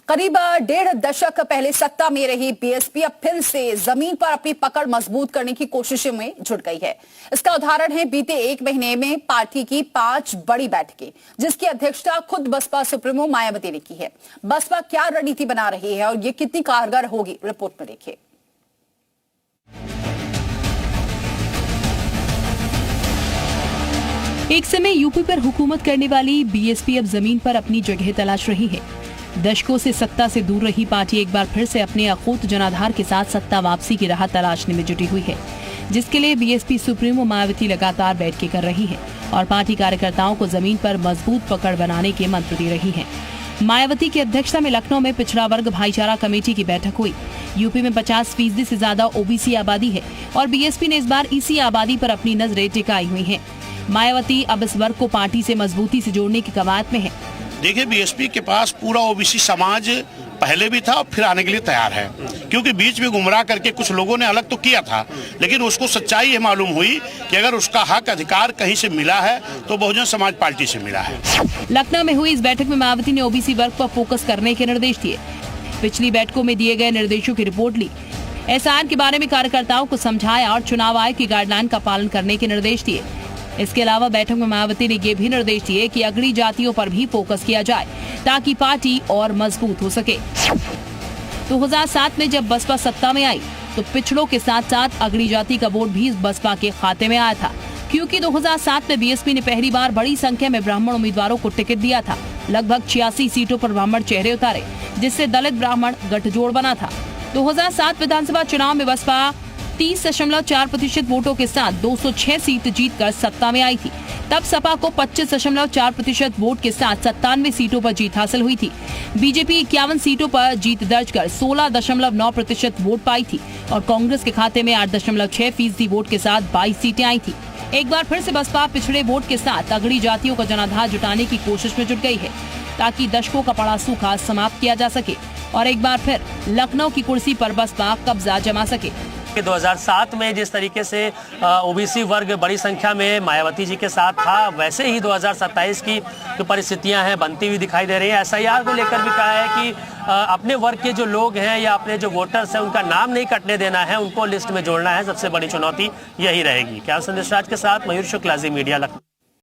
करीब 1.5 दशक पहले सत्ता में रही बीएसपी अब फिर से जमीन पर अपनी पकड़ मजबूत करने की कोशिशों में जुट गई है। इसका उदाहरण है बीते 1 महीने में पार्टी की 5 बड़ी बैठकें, जिसकी अध्यक्षता खुद बसपा सुप्रीमो मायावती ने की है। बसपा क्या रणनीति बना रही है और ये कितनी कारगर होगी, रिपोर्ट में देखिए। एक समय यूपी पर हुकूमत करने वाली बीएसपी अब जमीन पर अपनी जगह तलाश रही है। दशकों से सत्ता से दूर रही पार्टी एक बार फिर से अपने अखूत जनाधार के साथ सत्ता वापसी की राह तलाशने में जुटी हुई है, जिसके लिए बीएसपी सुप्रीमो मायावती लगातार बैठकें कर रही है और पार्टी कार्यकर्ताओं को जमीन पर मजबूत पकड़ बनाने के मंत्र दे रही है। मायावती की अध्यक्षता में लखनऊ में पिछड़ा वर्ग भाईचारा कमेटी की बैठक हुई। यूपी में 50% से ज्यादा ओबीसी आबादी है और बीएसपी ने इस बार इसी आबादी पर अपनी नजरें टिकाई हुई है। मायावती अब इस वर्ग को पार्टी से मजबूती से जोड़ने की कवायद में है। देखिए, बीएसपी के पास पूरा ओबीसी समाज पहले भी था और फिर आने के लिए तैयार है, क्योंकि बीच में गुमराह करके कुछ लोगों ने अलग तो किया था, लेकिन उसको सच्चाई ये मालूम हुई कि अगर उसका हक अधिकार कहीं से मिला है तो बहुजन समाज पार्टी से मिला है। लखनऊ में हुई इस बैठक में मायावती ने ओबीसी वर्ग पर फोकस करने के निर्देश दिए। पिछली बैठकों में दिए गए निर्देशों की रिपोर्ट ली, एसआईआर के बारे में कार्यकर्ताओं को समझाया और चुनाव आयोग की गाइडलाइन का पालन करने के निर्देश दिए। इसके अलावा बैठक में मायावती ने ये भी निर्देश दिए कि अगड़ी जातियों पर भी फोकस किया जाए ताकि पार्टी और मजबूत हो सके। 2007 में जब बसपा सत्ता में आई तो पिछड़ों के साथ साथ अगड़ी जाति का वोट भी बसपा के खाते में आया था, क्योंकि 2007 में बीएसपी ने पहली बार बड़ी संख्या में ब्राह्मण उम्मीदवारों को टिकट दिया था। लगभग 86 सीटों पर ब्राह्मण चेहरे उतारे, जिससे दलित ब्राह्मण गठजोड़ बना था। 2007 विधानसभा चुनाव में बसपा 30.4% वोटों के साथ 206 सीट जीतकर सत्ता में आई थी। तब सपा को 25.4% वोट के साथ 97 सीटों पर जीत हासिल हुई थी। बीजेपी 51 सीटों पर जीत दर्ज कर 16.9% वोट पाई थी और कांग्रेस के खाते में 8.6% वोट के साथ 22 सीटें आई थी। एक बार फिर से बसपा पिछड़े वोट के साथ अगड़ी जातियों का जनाधार जुटाने की कोशिश में जुट गई है, ताकि दशकों का पड़ा सूखा समाप्त किया जा सके और एक बार फिर लखनऊ की कुर्सी पर बसपा कब्जा जमा सके। 2007 में जिस तरीके से ओबीसी वर्ग बड़ी संख्या में मायावती जी के साथ था, वैसे ही 2027 की जो परिस्थितियां हैं बनती हुई दिखाई दे रही है। एसआईआर को लेकर भी कहा है कि अपने वर्ग के जो लोग हैं या अपने जो वोटर्स हैं उनका नाम नहीं कटने देना है, उनको लिस्ट में जोड़ना है। सबसे बड़ी चुनौती यही रहेगी। क्या संदेश राज के साथ मयूर शुक्ला, जी मीडिया, लखनऊ।